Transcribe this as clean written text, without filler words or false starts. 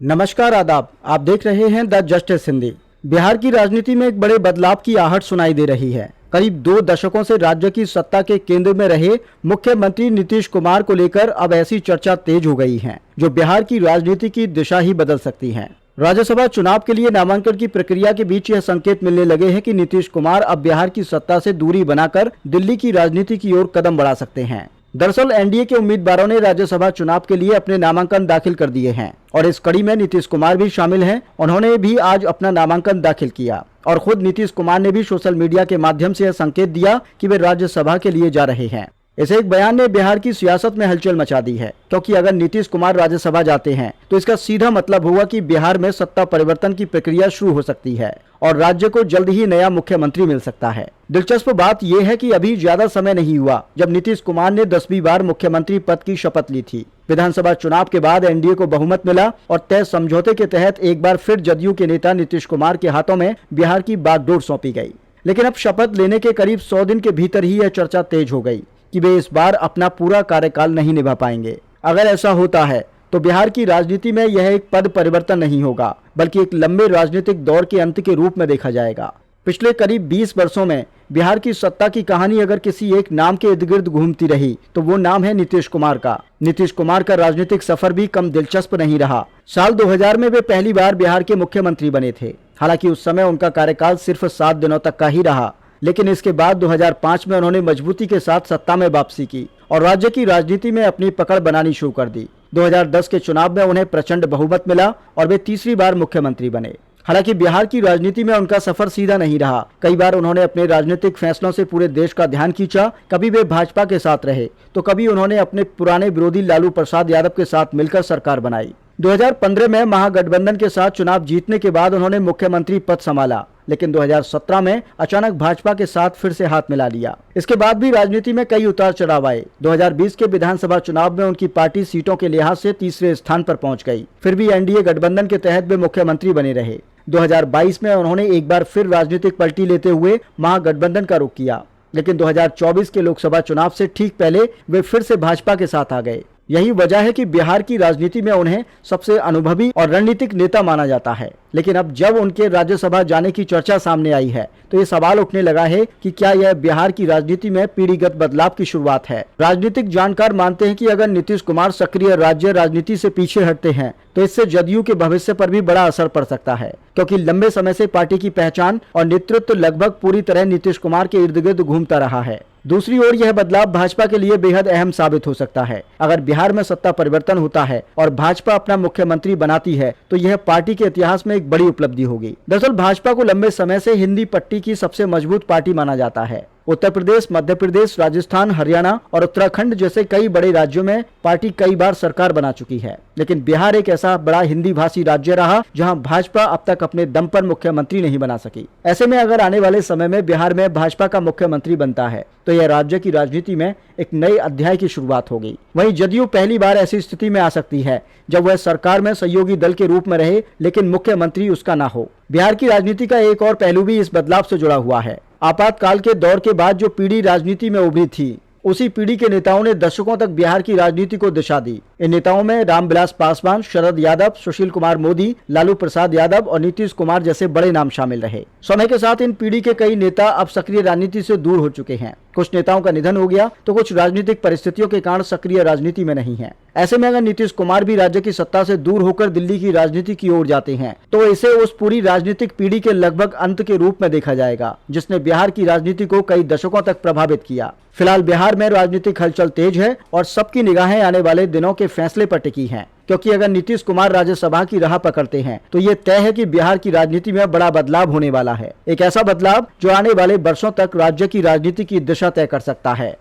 नमस्कार, आदाब। आप देख रहे हैं द जस्टिस हिंदी। बिहार की राजनीति में एक बड़े बदलाव की आहट सुनाई दे रही है। करीब 2 दशकों से राज्य की सत्ता के केंद्र में रहे मुख्यमंत्री नीतीश कुमार को लेकर अब ऐसी चर्चा तेज हो गई है जो बिहार की राजनीति की दिशा ही बदल सकती है। राज्यसभा चुनाव के लिए नामांकन की प्रक्रिया के बीच यह संकेत मिलने लगे हैं कि नीतीश कुमार अब बिहार की सत्ता से दूरी बनाकर दिल्ली की राजनीति की ओर कदम बढ़ा सकते हैं। दरअसल एनडीए के उम्मीदवारों ने राज्यसभा चुनाव के लिए अपने नामांकन दाखिल कर दिए हैं और इस कड़ी में नीतीश कुमार भी शामिल हैं। उन्होंने भी आज अपना नामांकन दाखिल किया और खुद नीतीश कुमार ने भी सोशल मीडिया के माध्यम से यह संकेत दिया कि वे राज्यसभा के लिए जा रहे हैं। इस एक बयान ने बिहार की सियासत में हलचल मचा दी है, क्योंकि अगर नीतीश कुमार राज्यसभा जाते हैं तो इसका सीधा मतलब होगा कि बिहार में सत्ता परिवर्तन की प्रक्रिया शुरू हो सकती है और राज्य को जल्द ही नया मुख्यमंत्री मिल सकता है। दिलचस्प बात यह है कि अभी ज्यादा समय नहीं हुआ जब नीतीश कुमार ने 10वीं बार मुख्यमंत्री पद की शपथ ली थी। विधानसभा चुनाव के बाद एनडीए को बहुमत मिला और तय समझौते के तहत एक बार फिर जदयू के नेता नीतीश कुमार के हाथों में बिहार की बागडोर सौंपी गई। लेकिन अब शपथ लेने के करीब 100 दिन के भीतर ही यह चर्चा तेज हो गई कि वे इस बार अपना पूरा कार्यकाल नहीं निभा पाएंगे। अगर ऐसा होता है तो बिहार की राजनीति में यह एक पद परिवर्तन नहीं होगा, बल्कि एक लंबे राजनीतिक दौर के अंत के रूप में देखा जाएगा। पिछले करीब 20 वर्षों में बिहार की सत्ता की कहानी अगर किसी एक नाम के इर्द गिर्द घूमती रही तो वो नाम है नीतीश कुमार का। नीतीश कुमार का राजनीतिक सफर भी कम दिलचस्प नहीं रहा। साल 2000 में वे पहली बार बिहार के मुख्यमंत्री बने थे। हालांकि उस समय उनका कार्यकाल सिर्फ 7 दिनों तक का ही रहा, लेकिन इसके बाद 2005 में उन्होंने मजबूती के साथ सत्ता में वापसी की और राज्य की राजनीति में अपनी पकड़ बनानी शुरू कर दी। 2010 के चुनाव में उन्हें प्रचंड बहुमत मिला और वे तीसरी बार मुख्यमंत्री बने। हालांकि बिहार की राजनीति में उनका सफर सीधा नहीं रहा। कई बार उन्होंने अपने राजनीतिक फैसलों से पूरे देश का ध्यान खींचा। कभी वे भाजपा के साथ रहे तो कभी उन्होंने अपने पुराने विरोधी लालू प्रसाद यादव के साथ मिलकर सरकार बनाई। 2015 में महागठबंधन के साथ चुनाव जीतने के बाद उन्होंने मुख्यमंत्री पद संभाला, लेकिन 2017 में अचानक भाजपा के साथ फिर से हाथ मिला लिया। इसके बाद भी राजनीति में कई उतार चढ़ाव आए। 2020 के विधानसभा चुनाव में उनकी पार्टी सीटों के लिहाज से तीसरे स्थान पर पहुंच गई। फिर भी एनडीए गठबंधन के तहत वे मुख्यमंत्री बने रहे। 2022 में उन्होंने एक बार फिर राजनीतिक पलटी लेते हुए महागठबंधन का रुख किया, लेकिन 2024 के लोकसभा चुनाव से ठीक पहले वे फिर से भाजपा के साथ आ गए। यही वजह है कि बिहार की राजनीति में उन्हें सबसे अनुभवी और रणनीतिक नेता माना जाता है। लेकिन अब जब उनके राज्यसभा जाने की चर्चा सामने आई है तो ये सवाल उठने लगा है कि क्या यह बिहार की राजनीति में पीढ़ीगत बदलाव की शुरुआत है। राजनीतिक जानकार मानते हैं कि अगर नीतीश कुमार सक्रिय राज्य राजनीति से पीछे हटते हैं तो इससे जदयू के भविष्य पर भी बड़ा असर पड़ सकता है, क्योंकि लंबे समय से पार्टी की पहचान और नेतृत्व लगभग पूरी तरह नीतीश कुमार के इर्द गिर्द घूमता रहा है। दूसरी ओर यह बदलाव भाजपा के लिए बेहद अहम साबित हो सकता है। अगर बिहार में सत्ता परिवर्तन होता है और भाजपा अपना मुख्यमंत्री बनाती है तो यह पार्टी के इतिहास में एक बड़ी उपलब्धि होगी। दरअसल भाजपा को लंबे समय से हिंदी पट्टी की सबसे मजबूत पार्टी माना जाता है। उत्तर प्रदेश, मध्य प्रदेश, राजस्थान, हरियाणा और उत्तराखंड जैसे कई बड़े राज्यों में पार्टी कई बार सरकार बना चुकी है, लेकिन बिहार एक ऐसा बड़ा हिंदी भाषी राज्य रहा जहां भाजपा अब तक अपने दम पर मुख्यमंत्री नहीं बना सकी। ऐसे में अगर आने वाले समय में बिहार में भाजपा का मुख्यमंत्री बनता है तो यह राज्य की राजनीति में एक नए अध्याय की शुरुआत होगी। वहीं जदयू पहली बार ऐसी स्थिति में आ सकती है जब वह सरकार में सहयोगी दल के रूप में रहे, लेकिन मुख्यमंत्री उसका ना हो। बिहार की राजनीति का एक और पहलू भी इस बदलाव से जुड़ा हुआ है। आपातकाल के दौर के बाद जो पीढ़ी राजनीति में उभरी थी, उसी पीढ़ी के नेताओं ने दशकों तक बिहार की राजनीति को दिशा दी। इन नेताओं में रामविलास पासवान, शरद यादव, सुशील कुमार मोदी, लालू प्रसाद यादव और नीतीश कुमार जैसे बड़े नाम शामिल रहे। समय के साथ इन पीढ़ी के कई नेता अब सक्रिय राजनीति से दूर हो चुके हैं। कुछ नेताओं का निधन हो गया तो कुछ राजनीतिक परिस्थितियों के कारण सक्रिय राजनीति में नहीं है। ऐसे में अगर नीतीश कुमार भी राज्य की सत्ता से दूर होकर दिल्ली की राजनीति की ओर जाते हैं तो इसे उस पूरी राजनीतिक पीढ़ी के लगभग अंत के रूप में देखा जाएगा जिसने बिहार की राजनीति को कई दशकों तक प्रभावित किया। फिलहाल बिहार में राजनीतिक हलचल तेज है और सबकी निगाहें आने वाले दिनों के फैसले पर टिकी हैं, क्योंकि अगर नीतीश कुमार राज्यसभा की राह पकड़ते हैं तो ये तय है कि बिहार की राजनीति में बड़ा बदलाव होने वाला है। एक ऐसा बदलाव जो आने वाले वर्षों तक राज्य की राजनीति की दिशा तय कर सकता है।